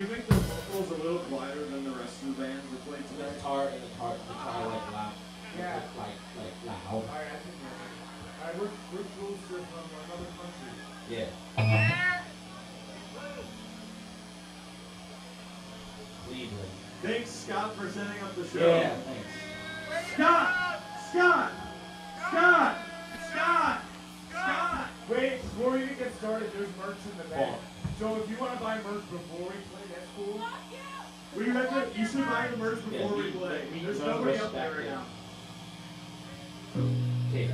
You make the vocals a little quieter than the rest of the band that played The today? guitar like loud. Yeah. Like loud. Alright, I think we're ready. Alright, we're closer from another country. Yeah. Cleveland. Thanks, Scott, for setting up the show. Yeah, thanks. Scott! Scott! Scott! Scott! Scott! Wait, before you get started, there's merch in the back. So if you want to buy merch before we play, that's cool. You should buy the merch before we play. There's nobody up there right now. Okay.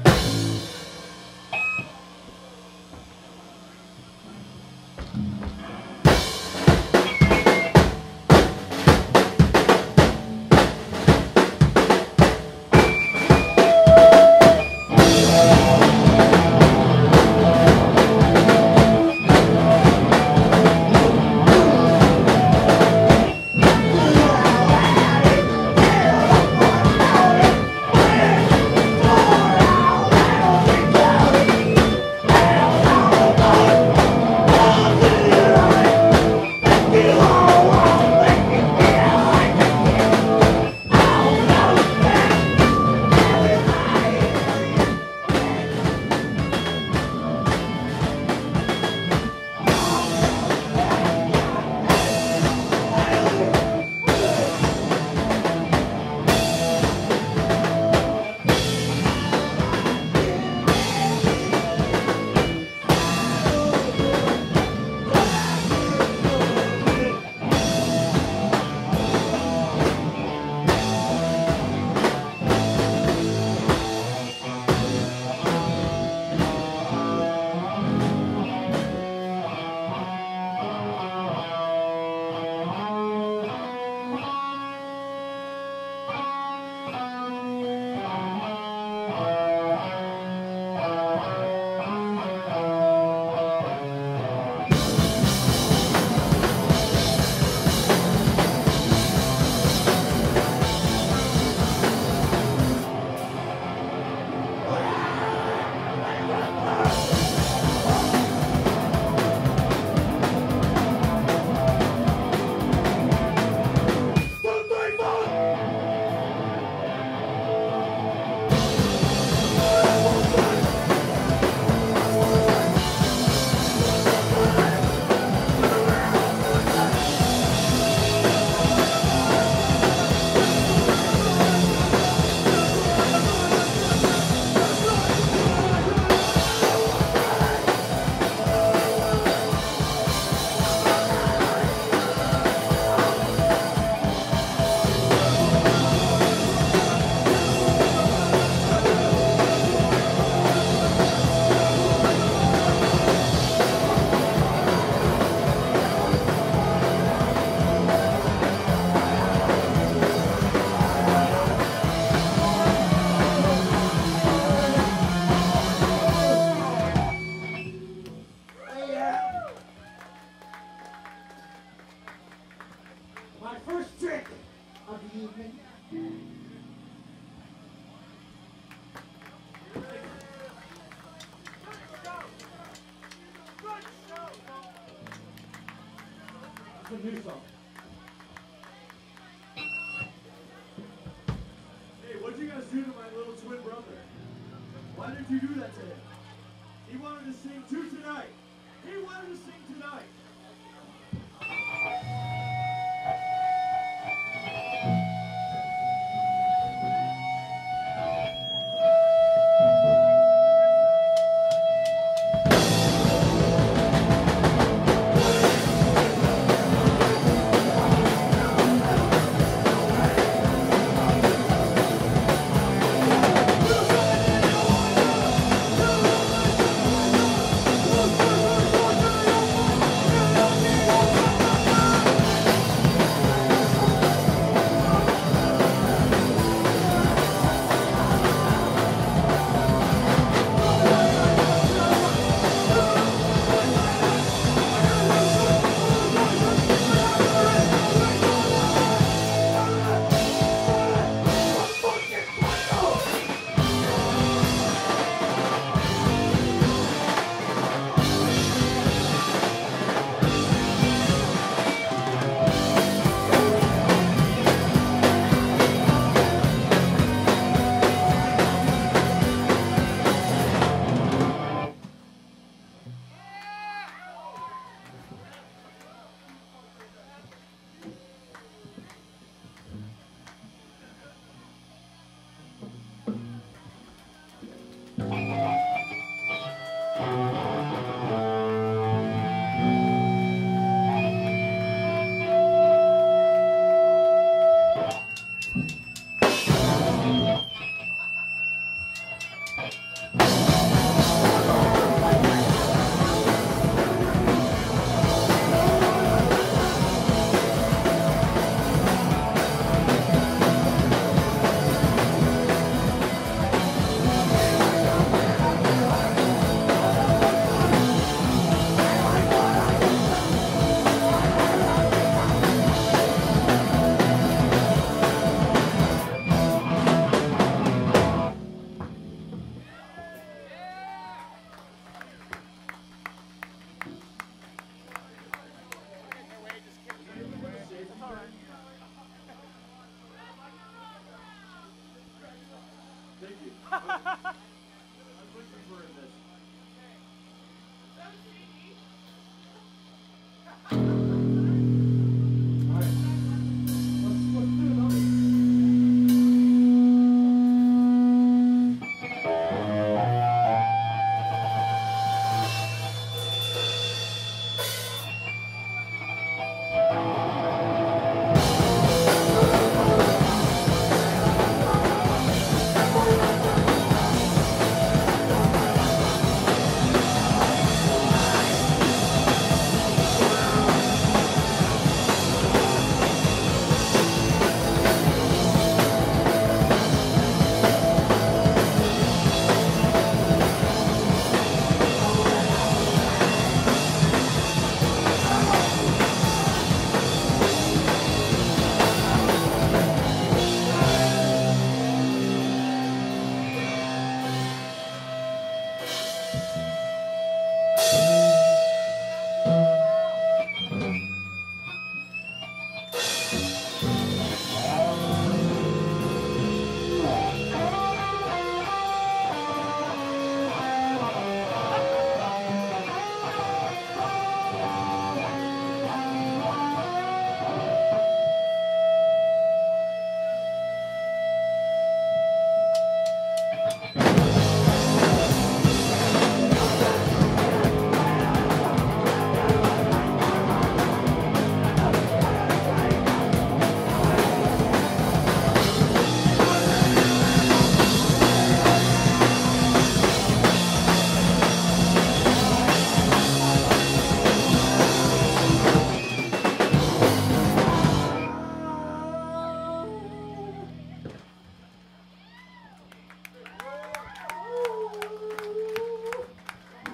My first trick of the evening. It's a new song. Hey, what'd you guys do to my little twin brother? Why did you do that to him? He wanted to sing too tonight. He wanted to sing tonight. looking for this. Alright. Let's do another.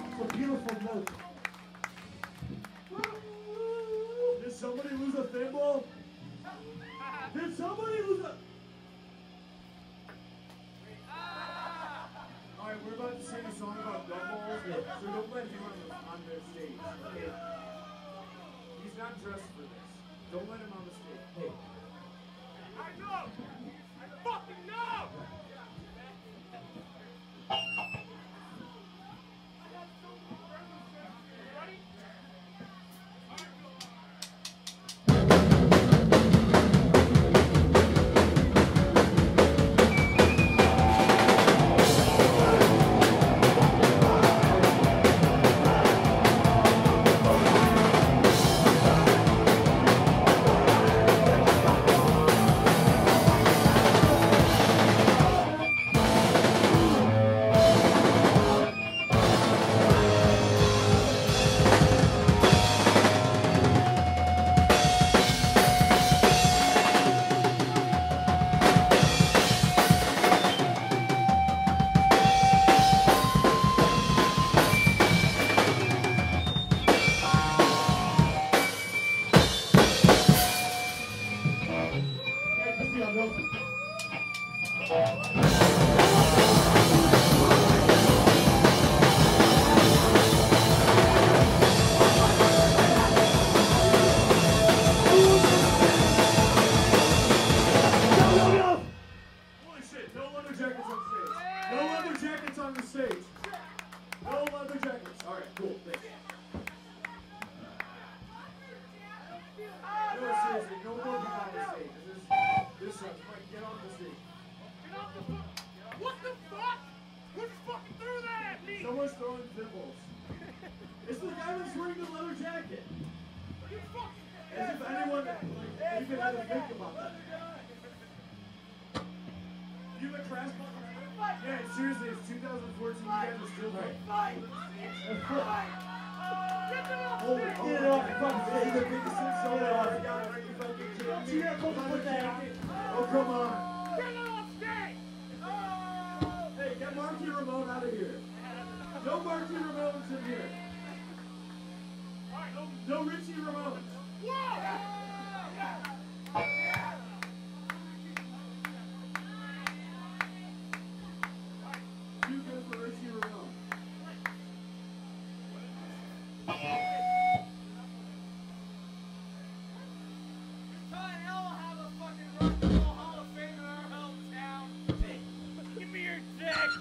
It's a beautiful note. Did somebody lose a thimble? Did somebody lose a... Alright, we're about to sing a song about dumbbells, so don't let him on the stage. Okay? He's not dressed for this. Don't let him on the stage. Hey. I know! I fucking know! Ready? Hey, just the other. Holy shit, no leather jackets on stage. No leather jackets on the stage. No leather jackets. Alright, cool, thanks. No, seriously, no more people on the stage. This sucks. Mike, get off the stage. Get off the fuck! What the fuck? Who just fucking threw that at me? Someone's throwing thimbles. It's the guy that's wearing the leather jacket. You fucking... As if anyone even had to think about that. You have a crash Yeah, seriously, it's 2014. You guys are still right. Holy Get shit. it off the fucking stage. The biggest insult ever. Are you fucking kidding me? Yeah, put that. Oh, come on. Get off stage! Hey, get Marky Ramone out of here. No Marky Ramones in here. Alright, No Richie Ramones. whoa! Too good for Richie Ramone. Todd L will have a fucking rock and roll Hall of Fame in our hometown. Give me your dick!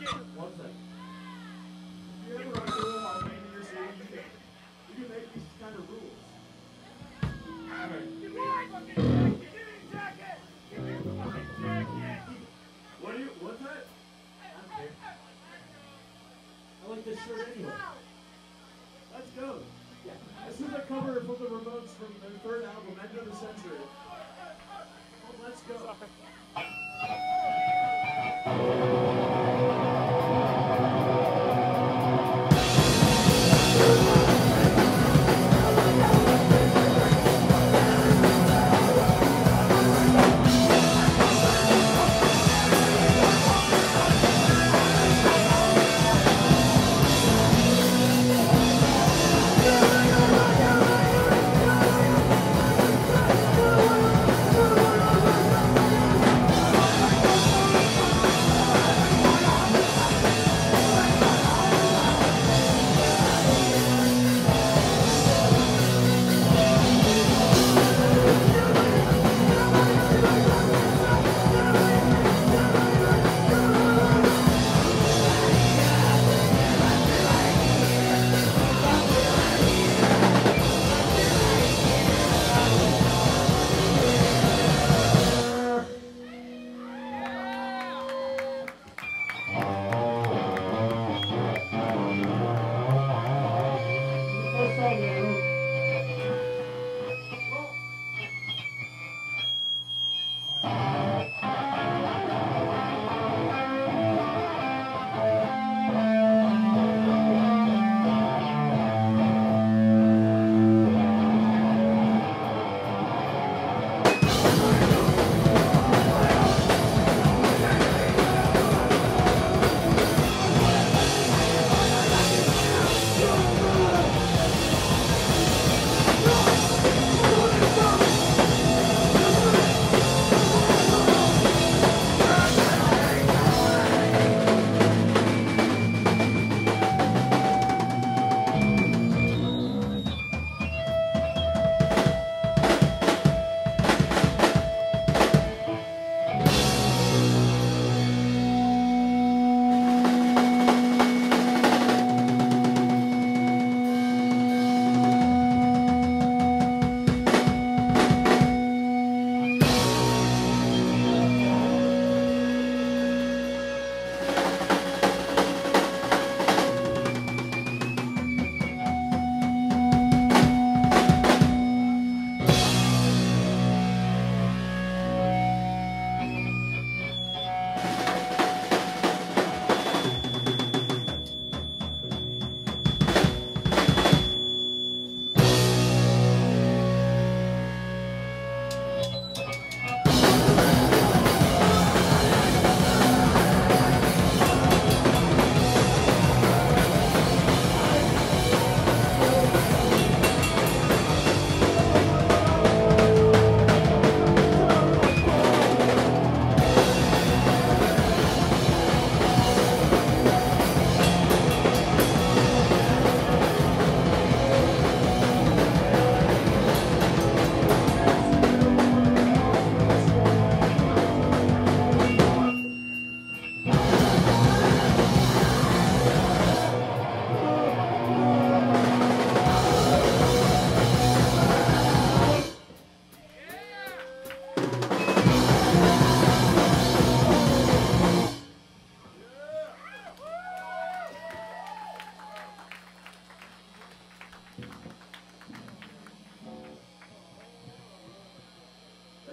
I like this shirt anyway. Let's go. Yeah. This is a cover from the Ramones from their third album, End of the Century. Oh, let's go.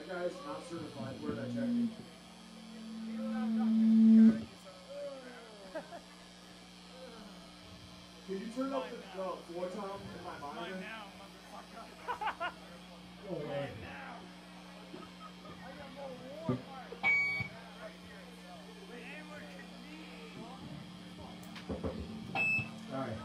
Guy's not certified. Where'd I check it? Can you turn up the floor tom in my monitor? Go away. Alright.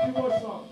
Two more songs.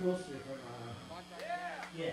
Wilson from, yeah.